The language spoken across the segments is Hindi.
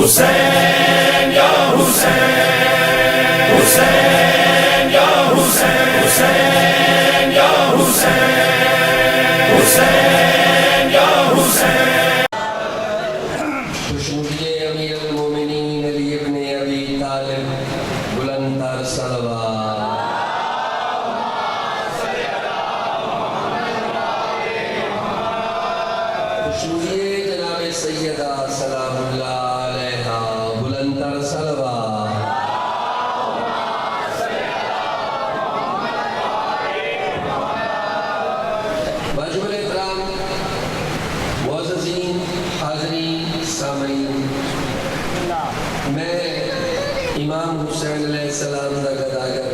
हुसैन या हुसैन, हुसैन या हुसैन, हुसैन या हुसैन, हुसैन या हुसैन। खुशनुदी अमीर अल-मोमिनीन अली इब्न अबी तालिब बुलंद तर सलवात। खुशनुदी जनाब सैयदा सलामुल्लाह अलैहा बुलंद तर सलवात। वाजिबुल इहतराम मुअज़्ज़ज़ीन हाज़रीन सामईन, मैं इमाम हुसैन अलैहिस्सलाम दा गदागर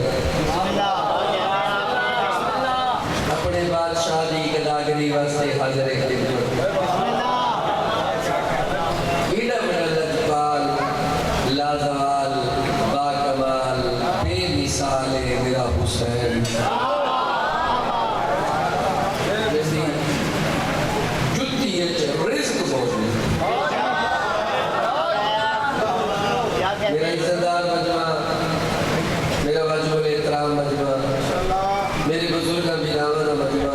अपने बादशाह दी गदागरी वास्ते हाज़िर खिदमत। इड़ा बड़ा लजपाल लाज़वाल बाकमाल बेमिसाल है मेरा हुसैन। जैसी जुत्ती रिज़्क़ मौजूद मेरा इज़्ज़तदार मजमा, मेरा वाजिबुल एहतराम मजमा, मेरे बुजुर्ग बिरावन मजमा,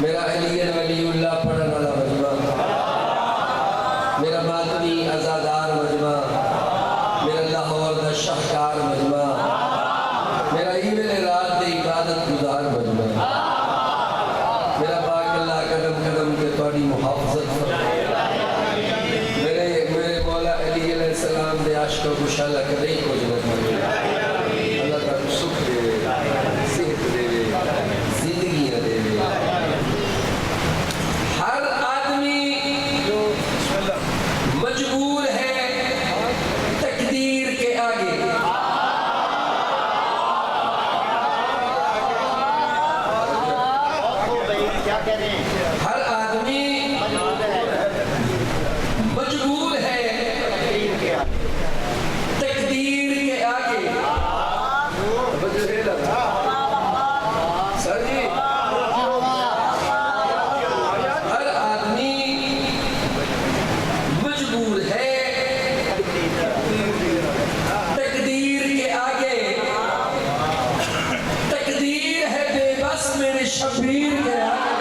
मेरा अली वलीउल्लाह पढ़ने वाला मजमा, मेरा मातमी आज़ादार मजमा, मेरा लाहौर दा शाहकार मजमा, मेरा ईमेल रात दे इबादत गुजार मजमा, मेरा पाक अल्लाह कदम कदम के तोड़ी मुहाफ़ज़त मेरे मौला अली अलैहिस्सलाम दे आशिक़ों को शाला कदई को जन्नत में अल्लाह ताला सुख देवे, सेहत देवे, जिंदगियां देवे। हर आदमी मजबूर है तकदीर के आगे। हर आदमी मजबूर है तकदीर के आगे। सर जी, हर आदमी मजबूर है तकदीर के आगे। तकदीर है बेबस मेरे शबीर के आगे।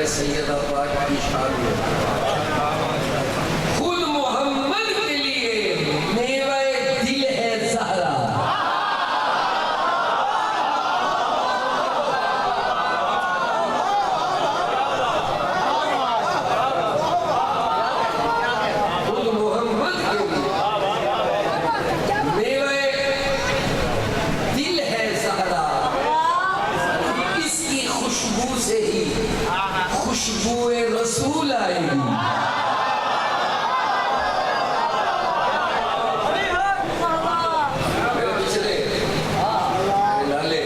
सैयदा पाक की शान में खुद मोहम्मद के लिए मेवा दिल है ज़हरा। खुशबुए रसूल आएगी। मेरे पिछले लाले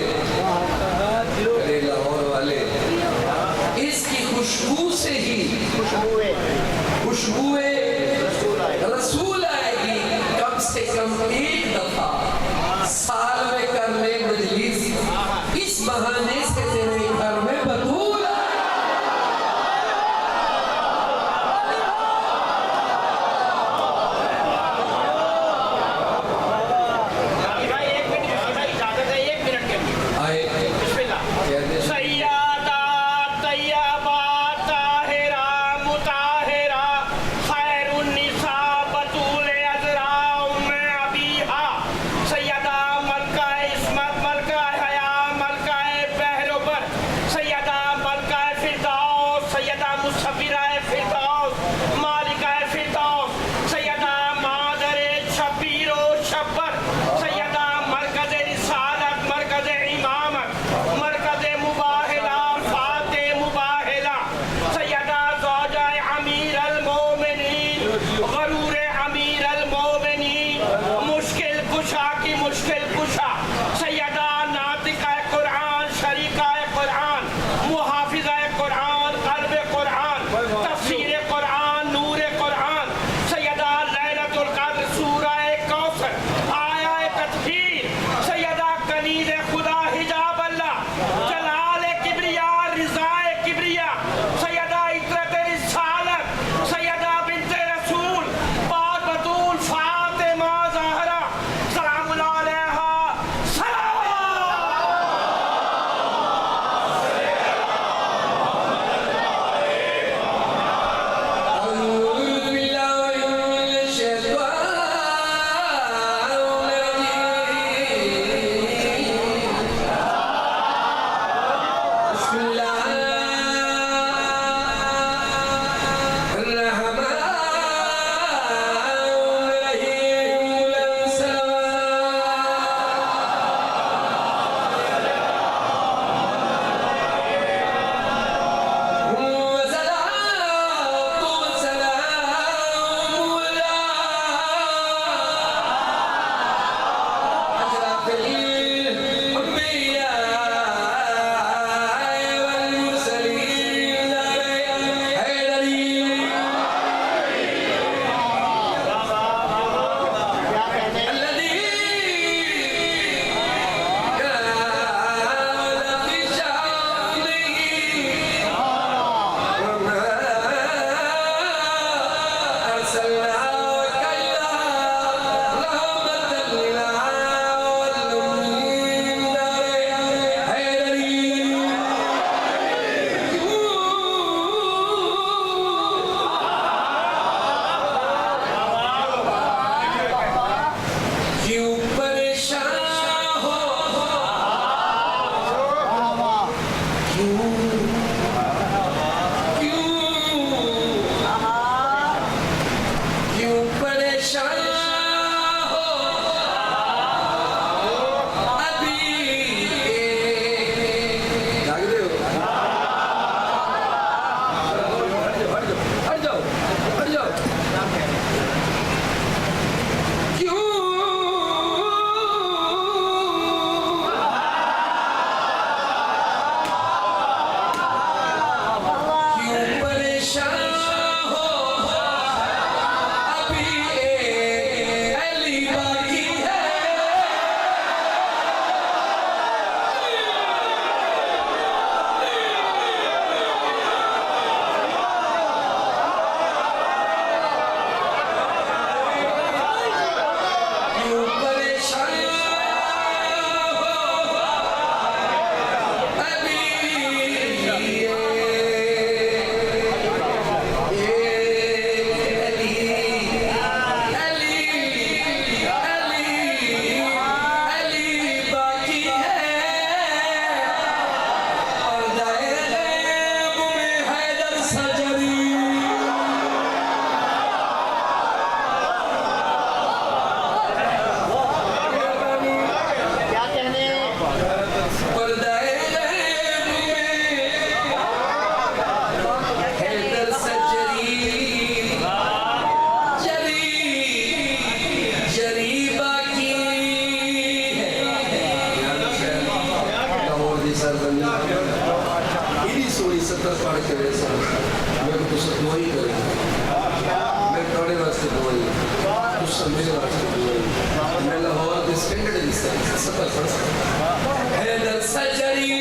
मेरे लाहौर वाले, इसकी खुशबू से ही खुशबुए रसूल आएगी। कम से कम एक दफा साल में कर ले मजलिस, इस बहाने से तेरे घर में बतूल नाज़नीन इतनी सोनी सतर पढ़ के वैसा मैं कुछ दुआ ही करेंगे मैं थोड़े वास्ते दुआ ही कुछ मेरे वास्ते दुआ ही मैं लाहौर के स्टैंडर्ड सतर पढ़ सकता हैदर सजरी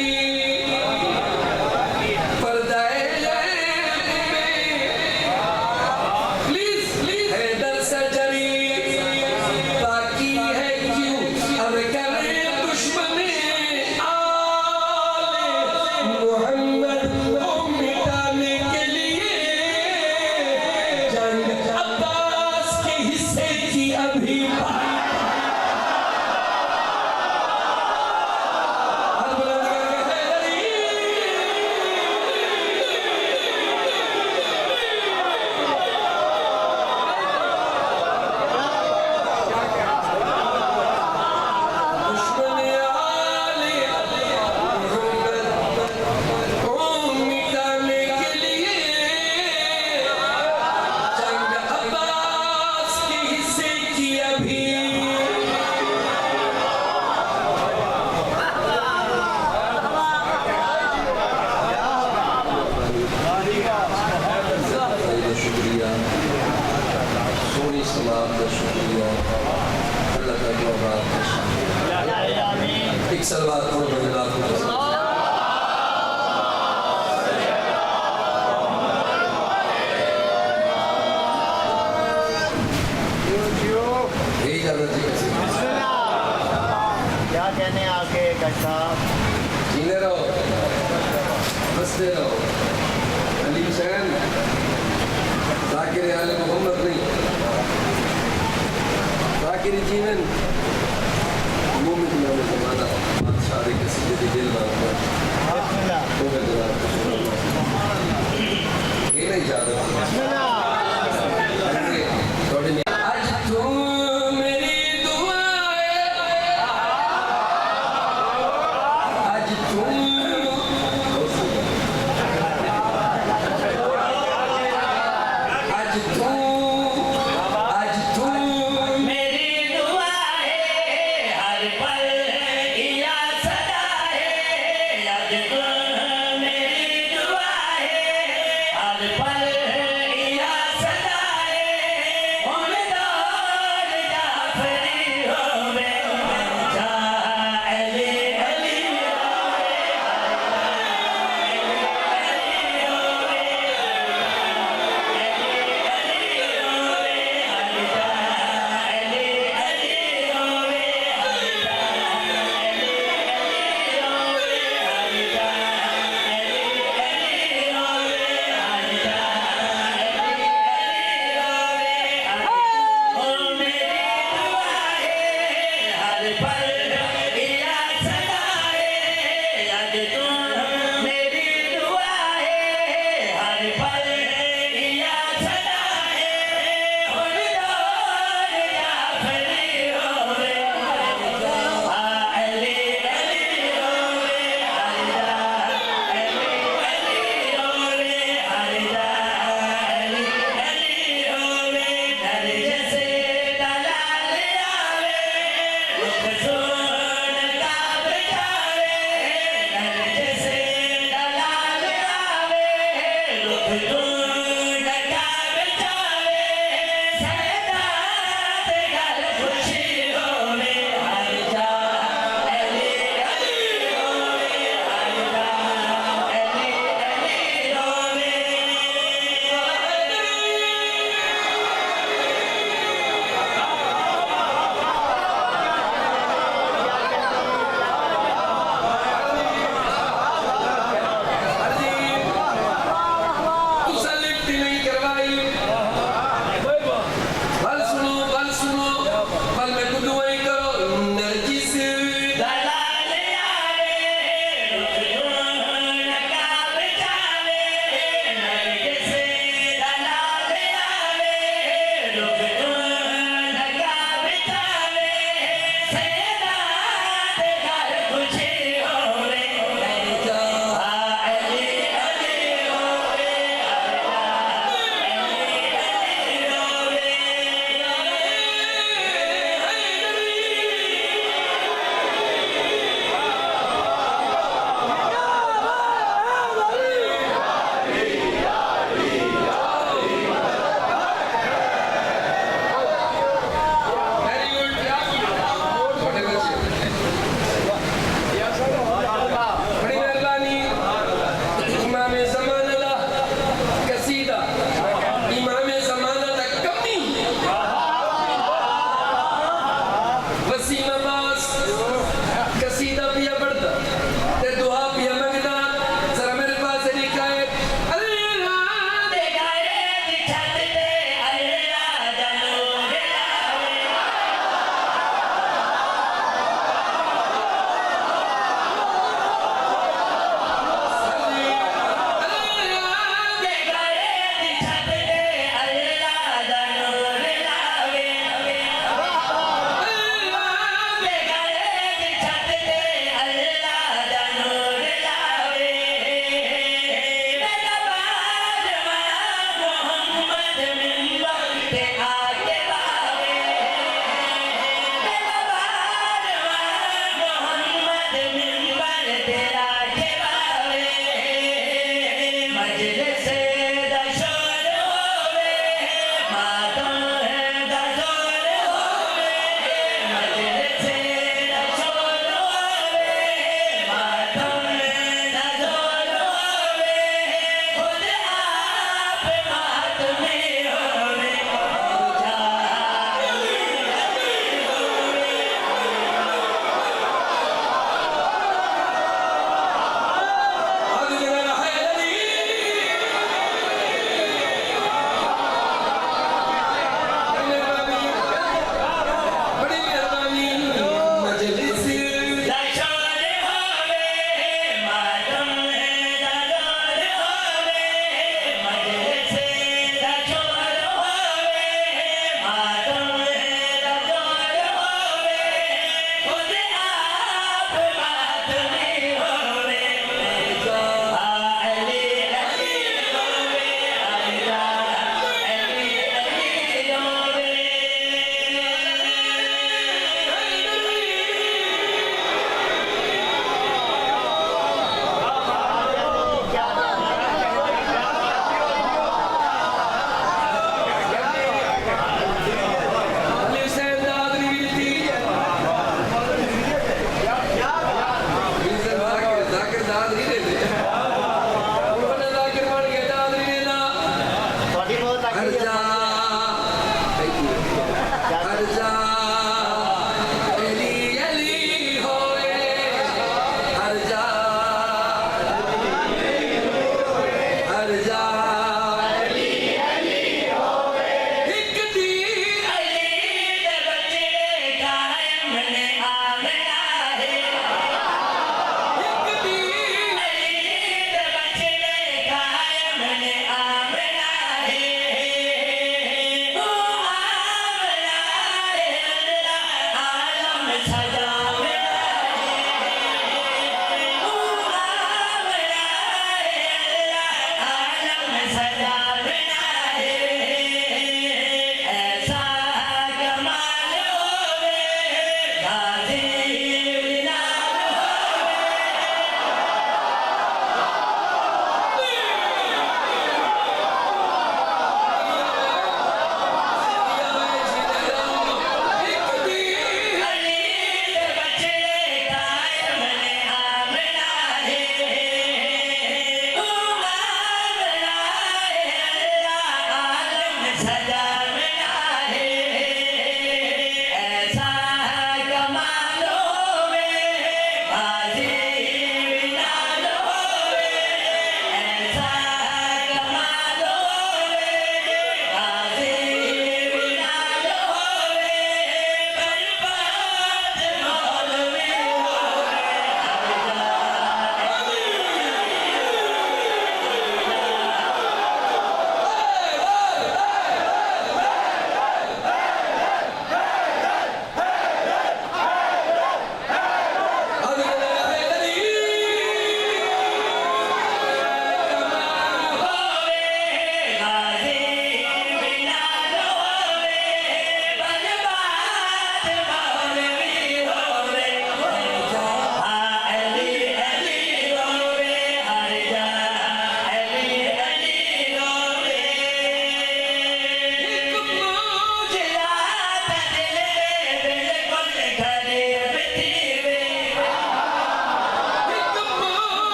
एक सलवात पढ़ो जनाब यही ज्यादा क्या कहने आगे कट्टा जीने रहो हंसते रहो अली हुसैन जाकिर आले मोहम्मद नहीं जाकिर जीवन मोमिन नाम ज़माना बादशाह के किसी के दिल में तो मैं ये नहीं चाहता आज तू मेरी दुआ आज तू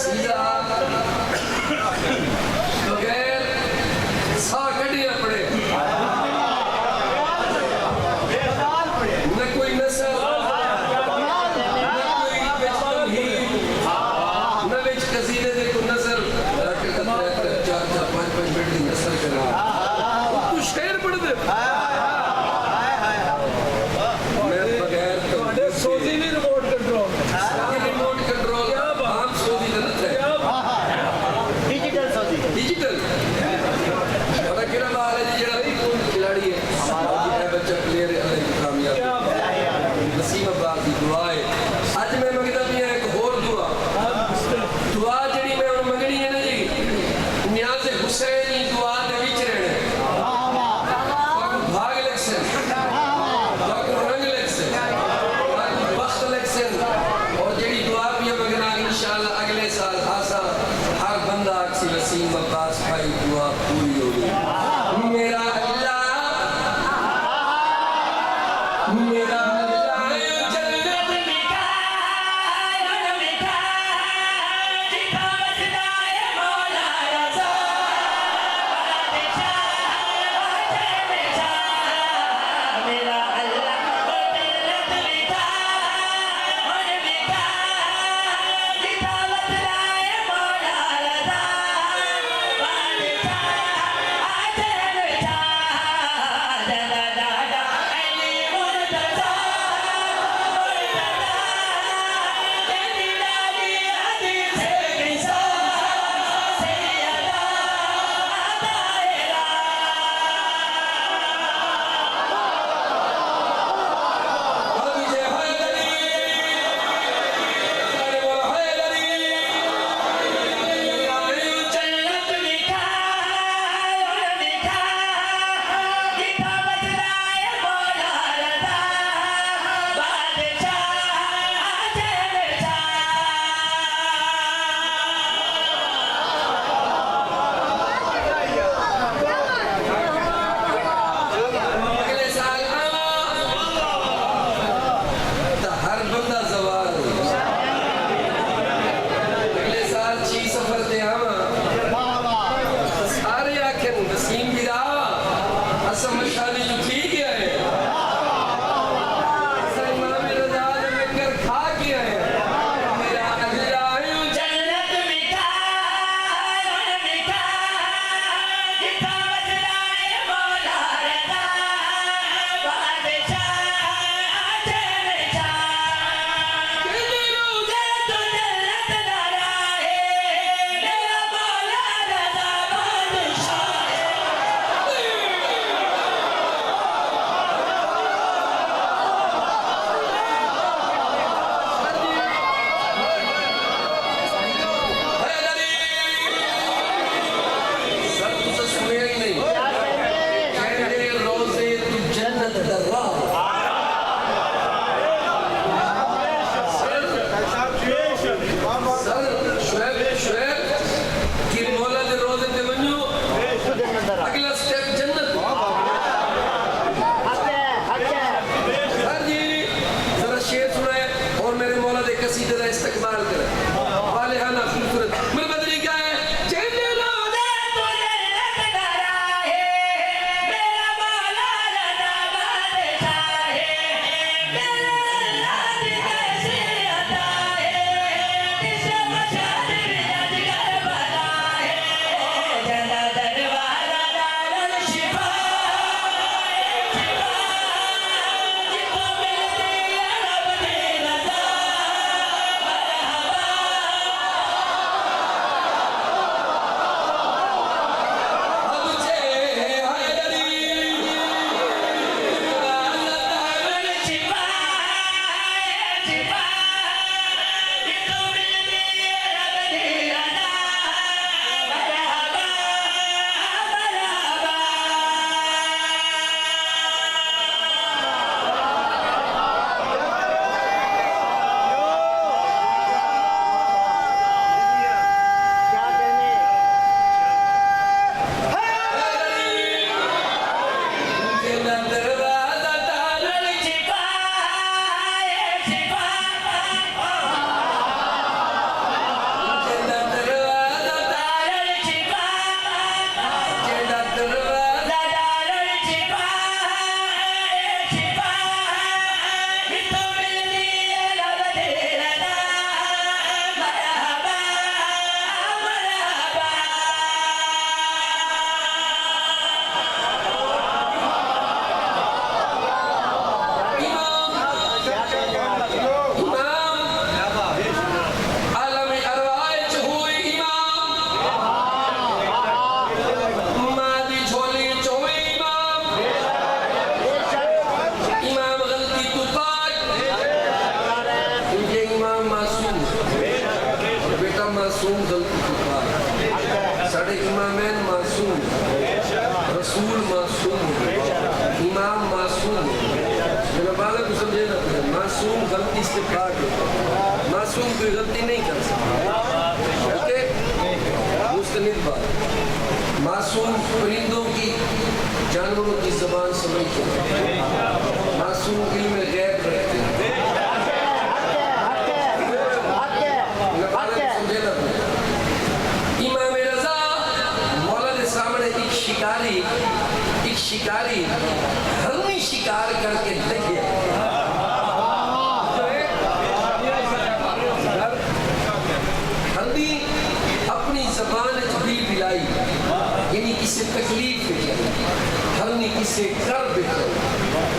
सीधा बगैर सा कटिया पड़े न कोई नस्ल न विच कसीदे दे कोई नस्ल चार चार पांच पांच मिनट की नस्ल करा तू शेर पढ़ दे मैं बगैर सोजी भी रिमोट कंट्रोल आम सोजी गलत है डिजिटल सौदी डिजिटल पता किहड़ा बाल है जी जेड़ा खिलाड़ी है हमारा बच्चा प्लेयर है अल्लाह की कामयाब नसीम अब्बास की दुआ है आज मैं मंगदा भी एक और दुआ जड़ी मैं हुण मंगनी है ना जी नियाज़ हुसैन की दुआ दे विच रहना भाग इलेक्शन रंग इलेक्शन बख्त इलेक्शन और जड़ी दुआ भी मंगना इंशाअल्लाह अगले साल आसा हर बंदा अक्सी वसीम अब्बास भाई दुआ पूरी होगी मेरा अल्लाह मेरा मासूम गलती की बात साढ़े इमामैन मासूम रसूल मासूम इमाम मासूम मेरा बालक को समझे ना मासूम गलती से पाक है मासूम कोई गलती नहीं कर सकता ओके मुस्तनिद बात मासूम परिंदों की जानवरों की ज़बान समझते हैं मासूम इल्म गैब रखते हैं इमाम रज़ा मौला के सामने एक शिकारी हरनी शिकार करके देखे हरनी अपनी ज़बान बिल बिलाई यानी किसी तकलीफ हरनी किसी कर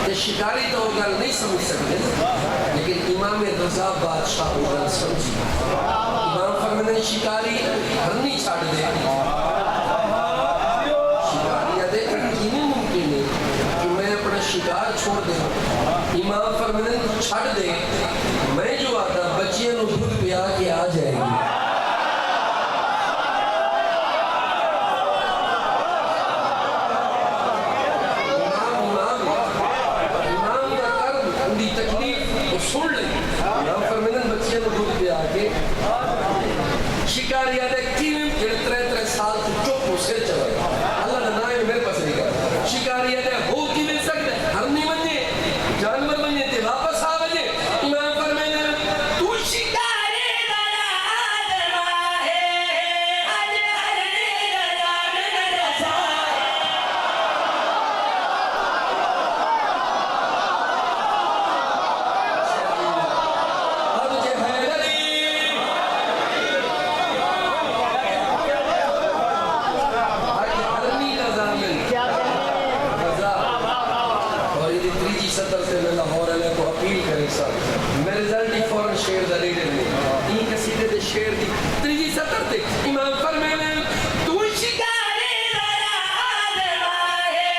तो शिकारी तो गल नहीं समझ सकते लेकिन इमाम रज़ा बादशाह गल समझी इमाम फरमाते शिकारी हरनी छाड़ दे शिकारी आदे किने मुमकिन है कि मैं अपना शिकार छोड़ दे इमाम फरमाते छाड़ दे मैं जो आता बच्चियों को दूध पिया के आ जाएगी शिकारी आदे किने त्रे साल तो चुप हो सिर चला अल्लाह ने ना मेरे पास नहीं कर शिकारी आदे हो कि मिल सकते हरनी बने जानवर बने ते वापस आ बने इमाम फरमाते तू शिकारी वाला आदमा है आज हरनी रजा में रजा अब जे हैदरी सदर से मैं लाहौर वाले को अपील करें सर मैं रिजल्ट ही फौरन शेर दा लीडर ने ई कसीदे दे शेर दी त्रीजी सदर ते इमाम फरमाते तू शिकारी वाला आदमा है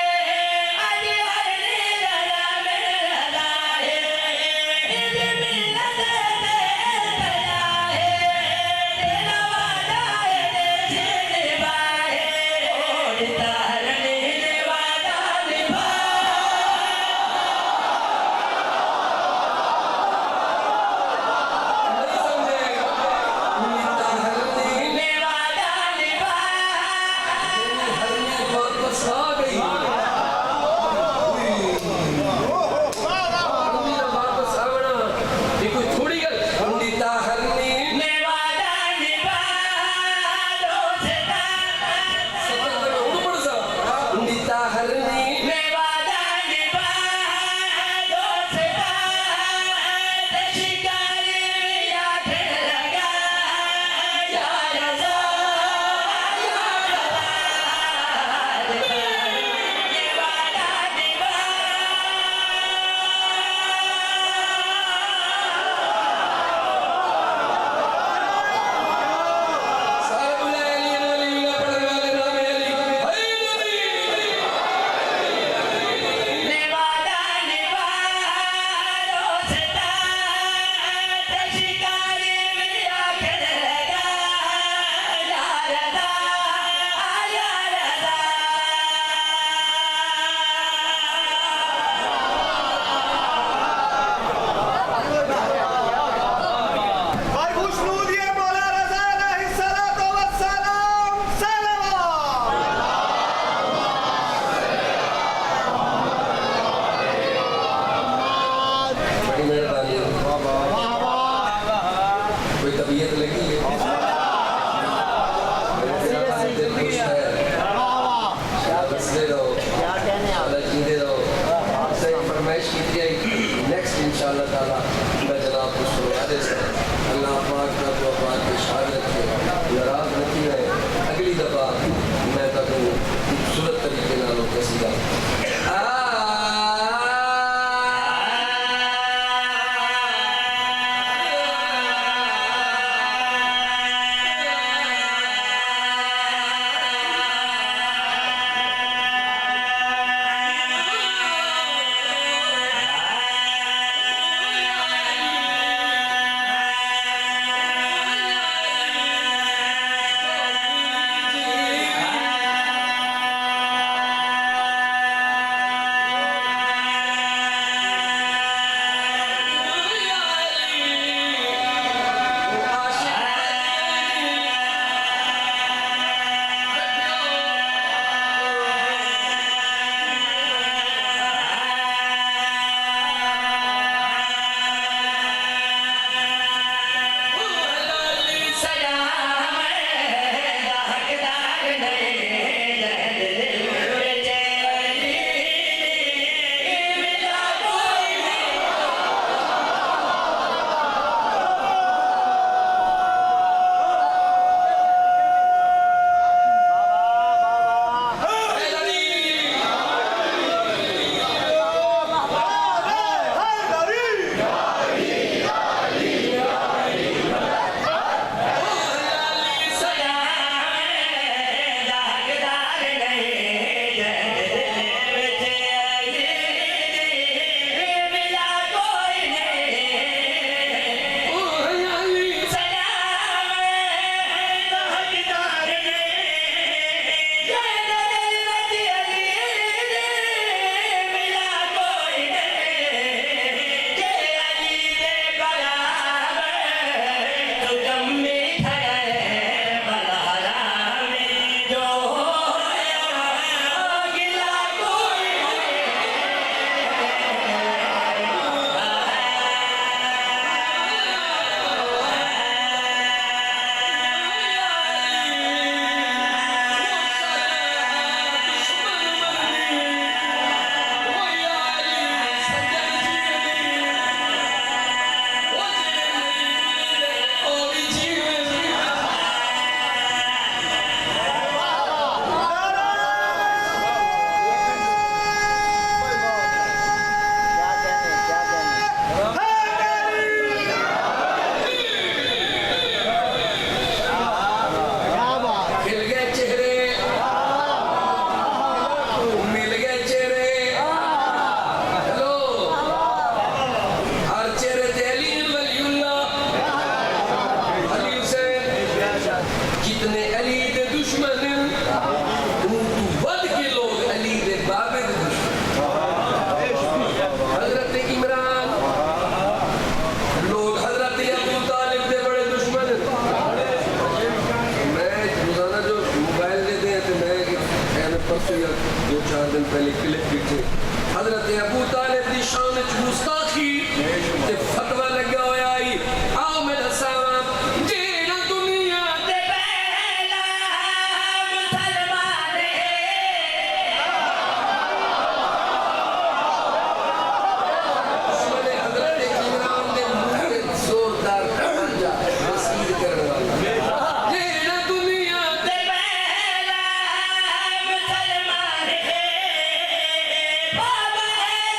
आज हरनी रजा में रजा है इल्म मिलत दे बजा है तेरा वादा है दे बाहे ओढ़ता हरनी वादा निभा नेक्स्ट इंशाअल्लाह ताला मैं जनाब को सुना दे अल्लाह पाक का तो बात की शहादत के नाराज नहीं है अगली दफा मैं तक खूबसूरत तरीके नालों कसीदा जितने अली दे दुश्मन तू वध के लोग अली दे बाबे दे दुश्मन हजरत इमरान लोग हजरत अबू तालिब दे बड़े दुश्मन मैं रोजाना जो मोबाइल देते हैं तो मैं परसों या 2-4 दिन पहले क्लिप देखी हजरत अबू तालिब दी शान च गुस्ताखी ते फतवा लगा होया आई आओ मेरा साहब जेना दुनिया दे पहला मुसलमान दुश्मन हजरत इमरान दे मुंह पे जोरदार खंजा रसीद करने वाला जेना दुनिया दे पहला मुसलमान बाबा दर्द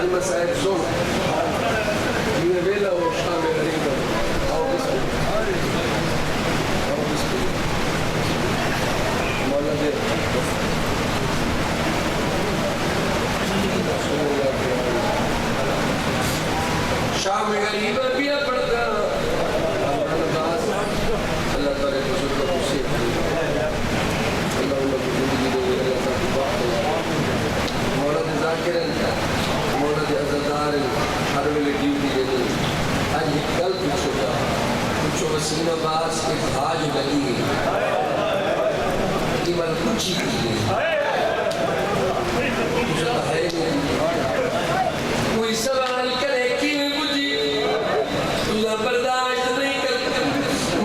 आज मैं साहब सुन जिन्हें वेला हो शाम गरीब आओ मौला दे शाम गरीब पिया पड़ता अल्लाह ताला को शुक्र खुशी अल्लाह की जिंदगी दे मौला दे जाकिर मौला दे अज़दार हर वेले ड्यूटी देनी आज एक कल पूछो वसीना बास के भाज लगी कि मन कुछ ही है कोई सवाल करे कि बुझी तुझा बर्दाश्त नहीं करते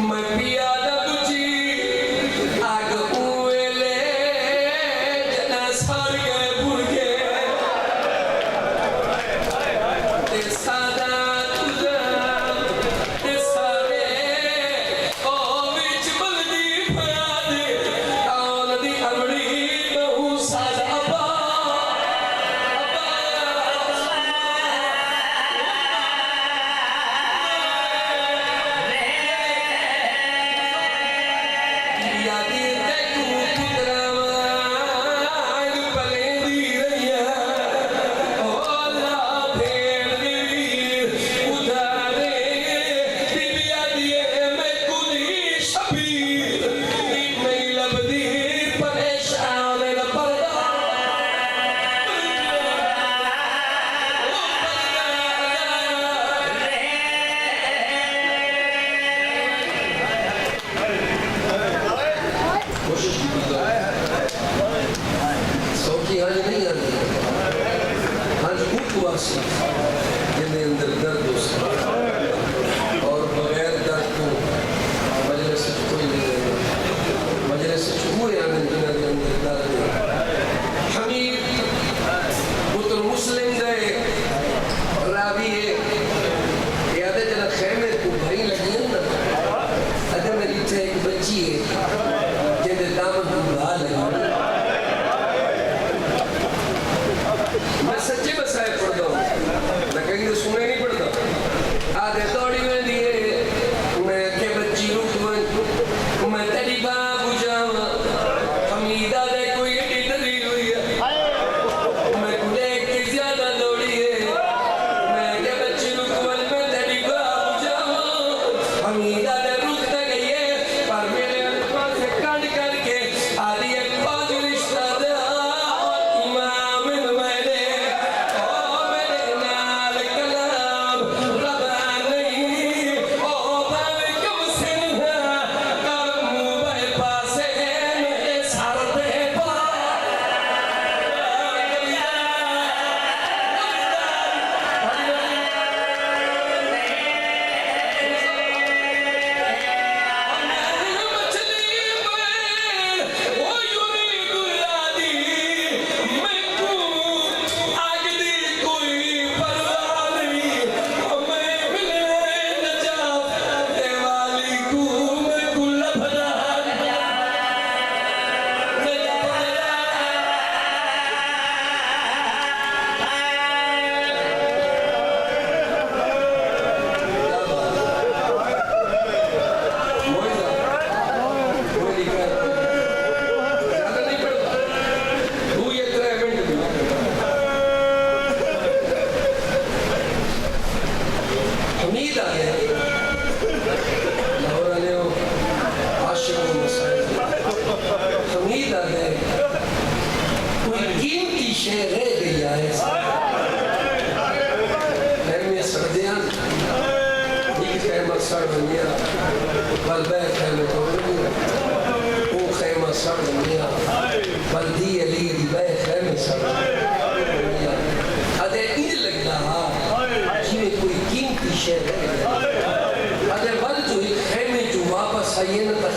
मैं पिया ना बुझी आग उले जना सार गए भूल के ते सादा तुझा ते सारे ओ विच बलदी फयाद कौन दी अमड़ी बहु सादा जिन्हें अंदर दर्द हो और बगैर दर्द को मजलिस से कोई नहीं रहेगा मजलिस से पूरे अंदर दर्द हमीद पुत्र मुस्लिम गए रावी याद जना खेमे को भरी लगी ना अदे मेरी एक बच्ची है जिन्हें दामन बुला लगी मैं सच्चे बसाए पढ़ता हूँ मैं कहीं सुने नहीं पड़ता आधे दौड़ी में दिए मैं के बच्ची रुक मैं तेरी बाबू जावा हमीदा दे कोई एडी डरी हुई है मैं कुले की ज्यादा दौड़ी है मैं के बच्ची रुक मैं तेरी बाबू जावा हमीदा दे रुक तक गई है पर मेरे पास से काट करके आदि एक पांच रिश्तेदार इमाम मैंने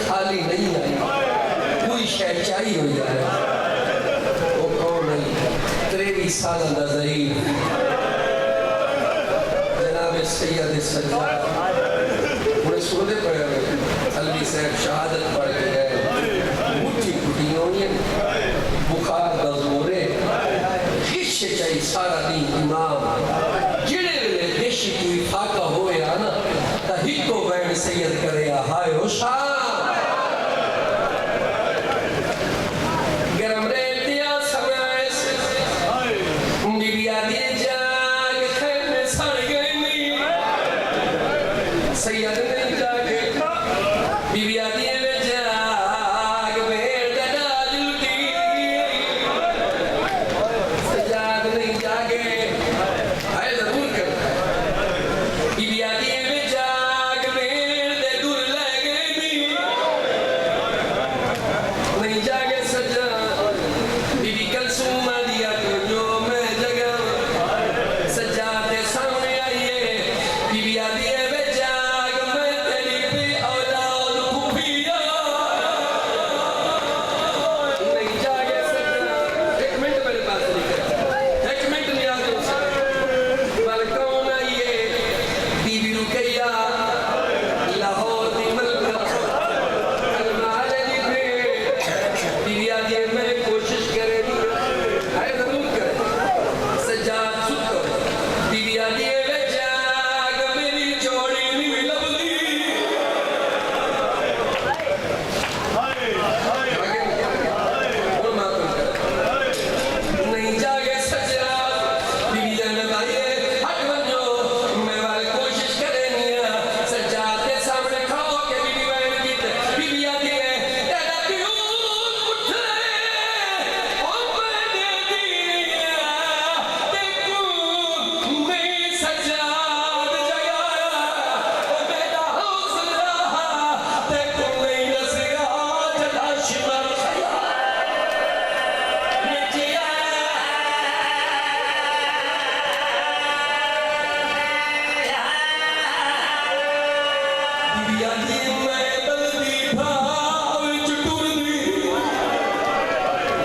खाली नहीं आई कोई शय चाहिए हो जाए वो कौन नहीं 23 साल नज़ीर जनाब सैयद सज्जाद उन्हें सोने पड़े अलवी साहब शहादत पढ़ के गए मुट्ठी कुटियों बुखार दजोरे खिश चाहिए सारा दिन इमाम पिया जी मैं